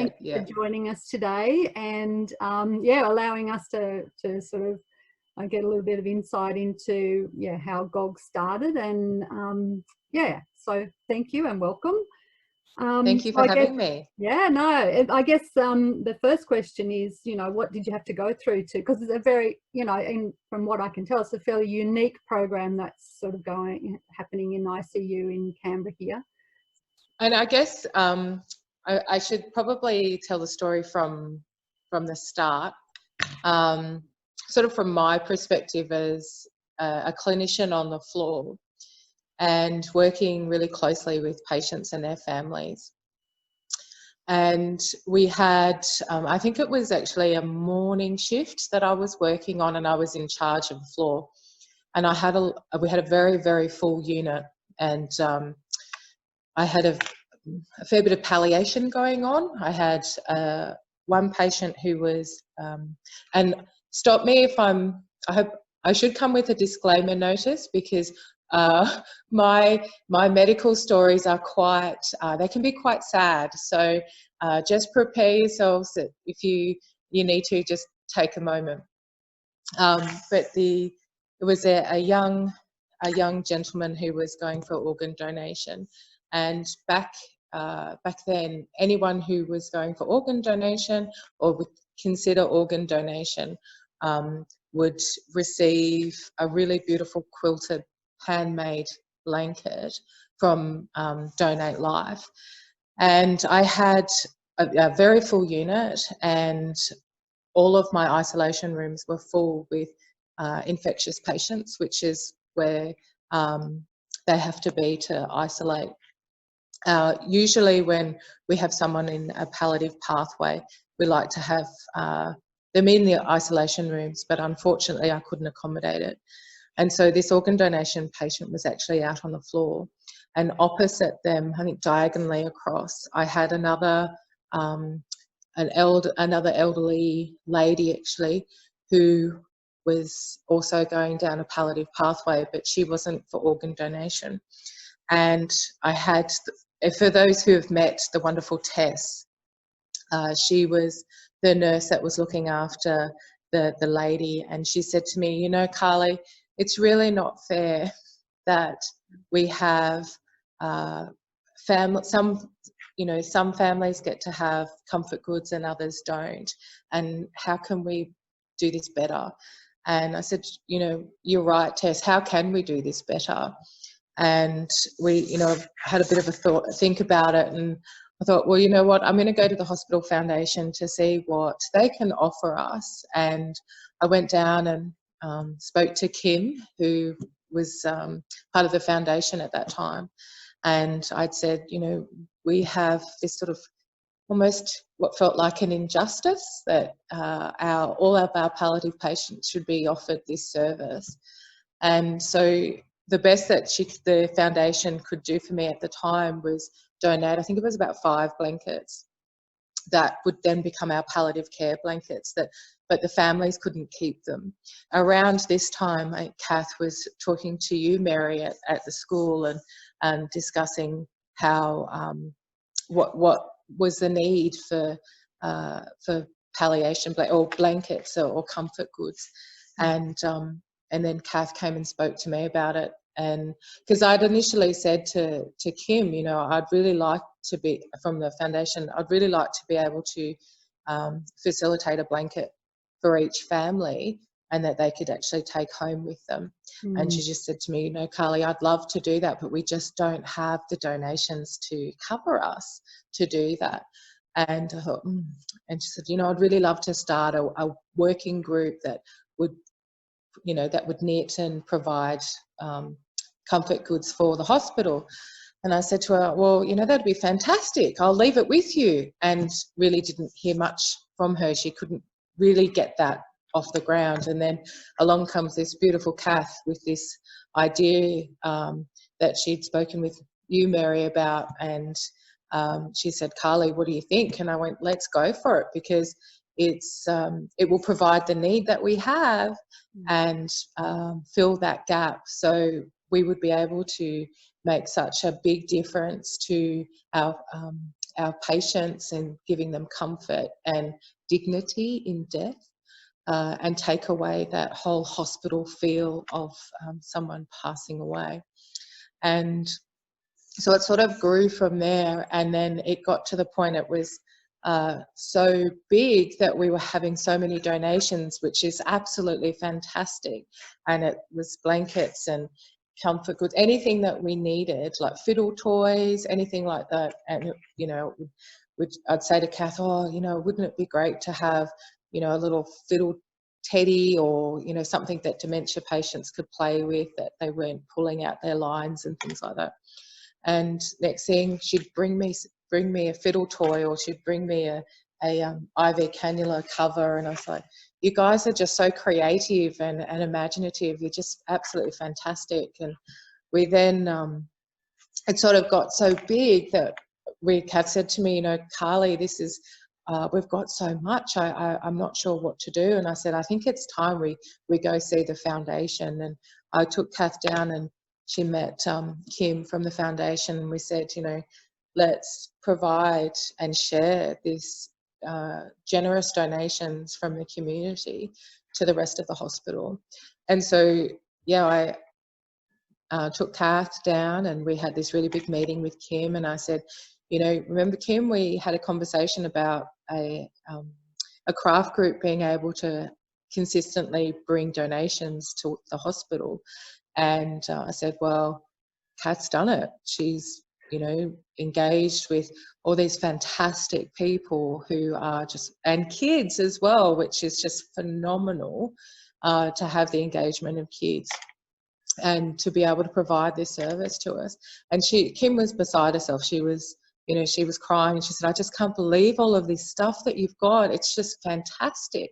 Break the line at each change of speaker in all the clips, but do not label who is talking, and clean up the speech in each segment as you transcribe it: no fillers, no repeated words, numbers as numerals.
thank you for joining us today, and yeah, allowing us to sort of get a little bit of insight into how GOG started, and yeah, so thank you and welcome.
Thank you for having me.
Yeah, no, I guess the first question is, what did you have to go through because it's a very, from what I can tell, it's a fairly unique program that's sort of happening in ICU in Canberra here.
And I guess I should probably tell the story from the start, sort of from my perspective as a clinician on the floor and working really closely with patients and their families. And we had, I think it was actually a morning shift that I was working on, and I was in charge of the floor. And we had a very, very full unit, and I had a fair bit of palliation going on. I had one patient who was, and stop me if I hope I should come with a disclaimer notice, because my medical stories are quite, they can be quite sad. So just prepare yourselves that if you need to, just take a moment. But it was a young gentleman who was going for organ donation, and back then, anyone who was going for organ donation or would consider organ donation would receive a really beautiful quilted handmade blanket from Donate Life. And I had a very full unit, and all of my isolation rooms were full with infectious patients, which is where they have to be to isolate. Usually when we have someone in a palliative pathway, we like to have them in the isolation rooms, but unfortunately I couldn't accommodate it. And so this organ donation patient was actually out on the floor, and opposite them, I think diagonally across, I had another elderly lady actually, who was also going down a palliative pathway, but she wasn't for organ donation. And I had, for those who have met the wonderful Tess, she was the nurse that was looking after the lady, and she said to me, Carly, it's really not fair that we have some families get to have comfort goods and others don't, and how can we do this better? And I said, you're right, Tess, how can we do this better? And we, had a bit of a think about it, and I thought, well, you know what, I'm going to go to the Hospital Foundation to see what they can offer us. And I went down and spoke to Kim, who was part of the foundation at that time. And I'd said, we have this sort of almost what felt like an injustice that all of our palliative patients should be offered this service. And so the best that the foundation could do for me at the time was donate, I think it was about 5 blankets that would then become our palliative care blankets, but the families couldn't keep them. Around this time, Kath was talking to you, Mary, at the school, and discussing how what was the need for palliation or blankets or comfort goods, and then Kath came and spoke to me about it. And because I'd initially said to Kim, I'd really like to be, from the foundation, I'd really like to be able to facilitate a blanket for each family, and that they could actually take home with them. And she just said to me, Carly, I'd love to do that, but we just don't have the donations to cover us to do that. And I thought, and she said, I'd really love to start a working group that would, that would knit and provide comfort goods for the hospital. And I said to her, well, that'd be fantastic. I'll leave it with you. And really didn't hear much from her. She couldn't really get that off the ground. And then along comes this beautiful Kath with this idea that she'd spoken with you, Mary, about. And she said, Carly, what do you think? And I went, let's go for it, because it will provide the need that we have and fill that gap. So we would be able to make such a big difference to our our patients and giving them comfort and dignity in death, and take away that whole hospital feel of someone passing away. And so it sort of grew from there, and then it got to the point it was so big that we were having so many donations, which is absolutely fantastic. And it was blankets and comfort goods, anything that we needed, like fiddle toys, anything like that. And, you know, I'd say to Kath, oh, you know, wouldn't it be great to have, you know, a little fiddle teddy, or, you know, something that dementia patients could play with, that they weren't pulling out their lines and things like that. And next thing, she'd bring me a fiddle toy, or she'd bring me a IV cannula cover, and I was like, you guys are just so creative and imaginative. You're just absolutely fantastic. And we then, it sort of got so big that Kath said to me, you know, Carly, this is, we've got so much, I'm not sure what to do. And I said, I think it's time we go see the foundation. And I took Kath down, and she met Kim from the foundation, and we said, you know, let's provide and share this generous donations from the community to the rest of the hospital. And so, yeah, I took Kath down, and we had this really big meeting with Kim, and I said, you know, remember, Kim, we had a conversation about a craft group being able to consistently bring donations to the hospital. And I said, well, Kath's done it. She's, you know, engaged with all these fantastic people who are just, and kids as well, which is just phenomenal, to have the engagement of kids and to be able to provide this service to us. And Kim was beside herself. She was, you know, she was crying. She said, I just can't believe all of this stuff that you've got. It's just fantastic.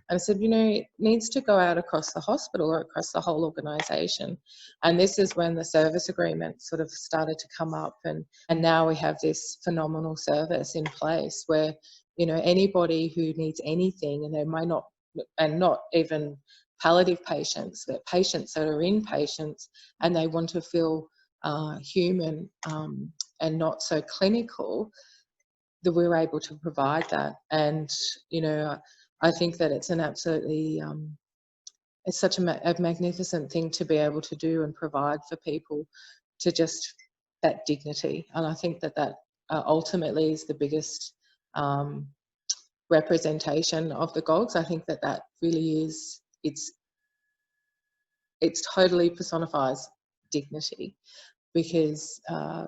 And I said, you know, it needs to go out across the hospital or across the whole organisation. And this is when the service agreement sort of started to come up. And now we have this phenomenal service in place where, you know, anybody who needs anything, and they may not, and not even palliative patients, but patients that are inpatients and they want to feel human and not so clinical, that we're able to provide that. And, you know, I think that it's an absolutely, it's such a magnificent thing to be able to do and provide for people, to just that dignity. And I think that ultimately is the biggest representation of the GOGs. I think that really is, it's totally personifies dignity, because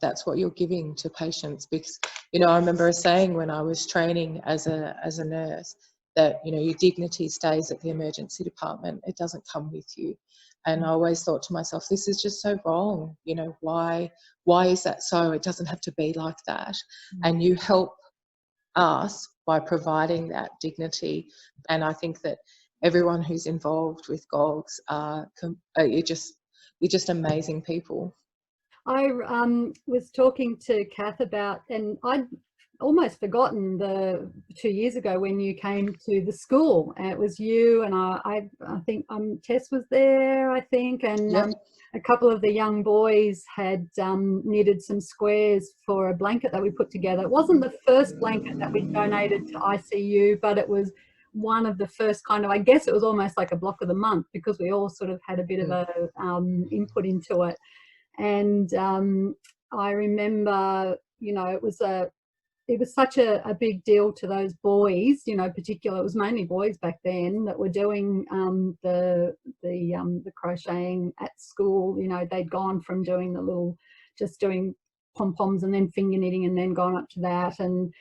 that's what you're giving to patients. Because, you know, I remember saying when I was training as a nurse that, you know, your dignity stays at the emergency department, it doesn't come with you. And I always thought to myself, this is just so wrong. You know, why is that so? It doesn't have to be like that. And you help us by providing that dignity. And I think that everyone who's involved with GOGs you're just amazing people.
I was talking to Kath about, and I'd almost forgotten 2 years ago when you came to the school. And it was you and I think Tess was there, I think, and
Yep.
A couple of the young boys had knitted some squares for a blanket that we put together. It wasn't the first blanket that we donated to ICU, but it was one of the first kind of, I guess it was almost like a block of the month, because we all sort of had a bit of a input into it. And I remember, you know, it was such a big deal to those boys, you know, particularly, it was mainly boys back then that were doing the crocheting at school. You know, they'd gone from doing just doing pom-poms and then finger knitting and then gone up to that. And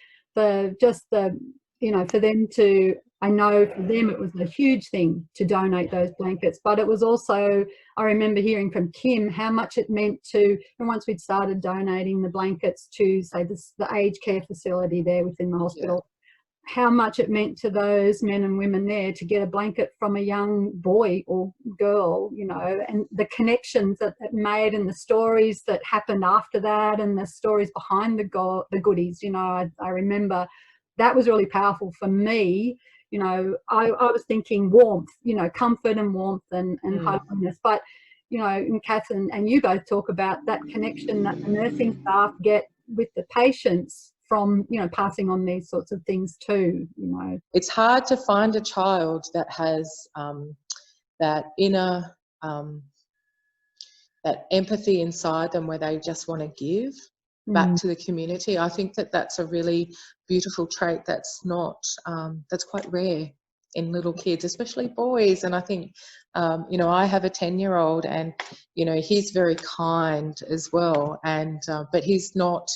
you know, for them to, I know for them it was a huge thing to donate those blankets, but it was also, I remember hearing from Kim how much it meant to, and once we'd started donating the blankets to, say, the aged care facility there within the hospital, how much it meant to those men and women there to get a blanket from a young boy or girl, you know, and the connections that it made and the stories that happened after that and the stories behind the goodies, you know. I remember that was really powerful for me. You know, I was thinking warmth, you know, comfort and warmth and homeliness. But, you know, and Kath and you both talk about that connection that the nursing staff get with the patients from, you know, passing on these sorts of things too, you know.
It's hard to find a child that has that inner, that empathy inside them where they just want to give back to the community. I think that that's a really beautiful trait that's not, that's quite rare in little kids, especially boys. And I think, you know, I have a 10-year-old and, you know, he's very kind as well. And, but he's not,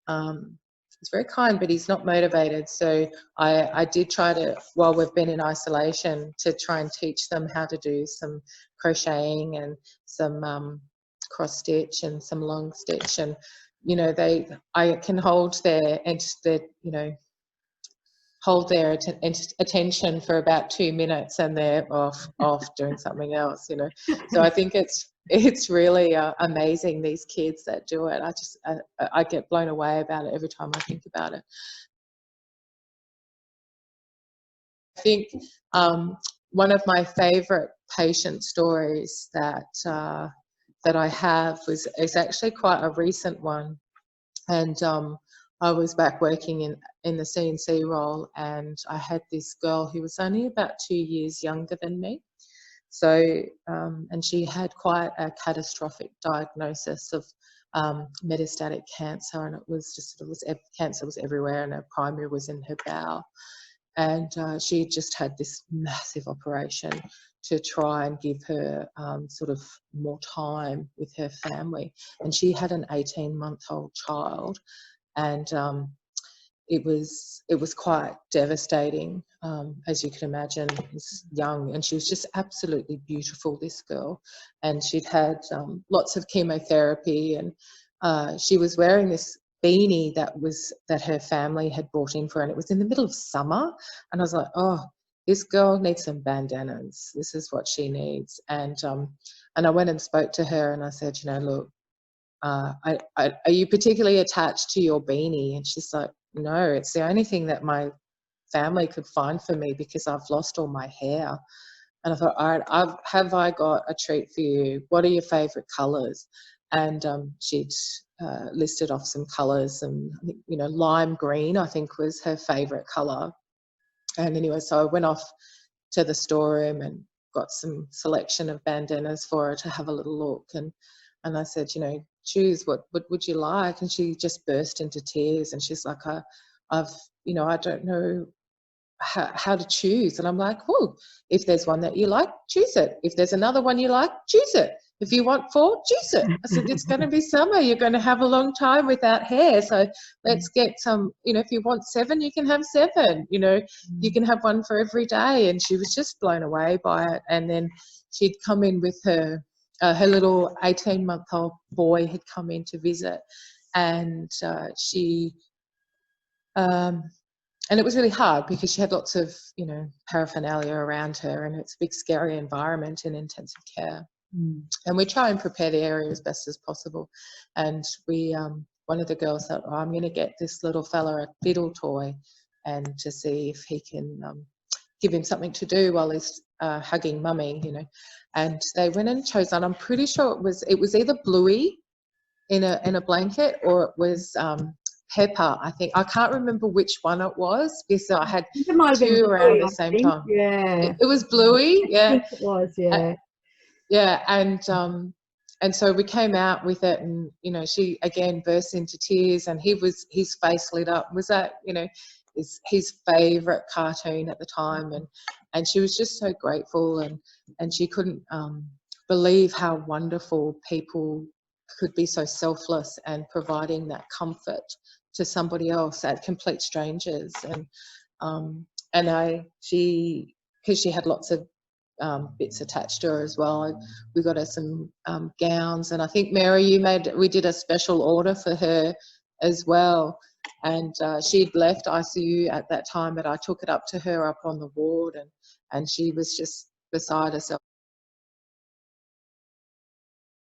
he's very kind, but he's not motivated. So I did try to, while we've been in isolation, to try and teach them how to do some crocheting and some cross stitch and some long stitch. And, you know, I can hold their, you know, hold their attention for about 2 minutes and they're off doing something else, you know. So I think it's really amazing, these kids that do it. I get blown away about it every time I think about it. I think one of my favourite patient stories that I have is actually quite a recent one. And I was back working in the CNC role, and I had this girl who was only about 2 years younger than me. So, and she had quite a catastrophic diagnosis of metastatic cancer, and it was just, cancer was everywhere, and her primary was in her bowel. And she just had this massive operation to try and give her sort of more time with her family. And she had an 18-month-old child, and it was quite devastating, as you can imagine. Was young, and she was just absolutely beautiful, this girl. And she'd had lots of chemotherapy, and she was wearing this beanie that her family had brought in for her, and it was in the middle of summer. And I was like, oh, this girl needs some bandanas. This is what she needs. And I went and spoke to her, and I said, you know, look, are you particularly attached to your beanie? And she's like, no, it's the only thing that my family could find for me because I've lost all my hair. And I thought, all right, have I got a treat for you? What are your favourite colours? And she'd listed off some colours, and you know, lime green, I think, was her favourite colour. And anyway, so I went off to the storeroom and got some selection of bandanas for her to have a little look. And I said, you know, choose, what would you like? And she just burst into tears, and she's like, you know, I don't know how to choose. And I'm like, well, if there's one that you like, choose it. If there's another one you like, choose it. If you want 4, choose it. I said, it's going to be summer. You're going to have a long time without hair. So let's get some, you know, if you want 7, you can have 7. You know, you can have one for every day. And she was just blown away by it. And then she'd come in with her little 18-month-old boy had come in to visit. And and it was really hard because she had lots of, you know, paraphernalia around her, and it's a big, scary environment in intensive care. And we try and prepare the area as best as possible. And we, one of the girls thought, oh, I'm going to get this little fella a fiddle toy, and to see if he can give him something to do while he's hugging mummy, you know. And they went and chose one. I'm pretty sure it was either Bluey in a blanket, or it was Pepper, I think. I can't remember which one it was because I had 2 around the same time.
Yeah,
it was Bluey. Yeah,
I think it was. Yeah.
Yeah, and so we came out with it, and you know, she again burst into tears, and his face lit up. Was that, you know, his favourite cartoon at the time, and she was just so grateful, and she couldn't believe how wonderful people could be, so selfless and providing that comfort to somebody else, at complete strangers. And because she had lots of bits attached to her as well, we got her some gowns, and I think, Mary, we did a special order for her as well. And she'd left ICU at that time, but I took it up to her up on the ward, and she was just beside herself.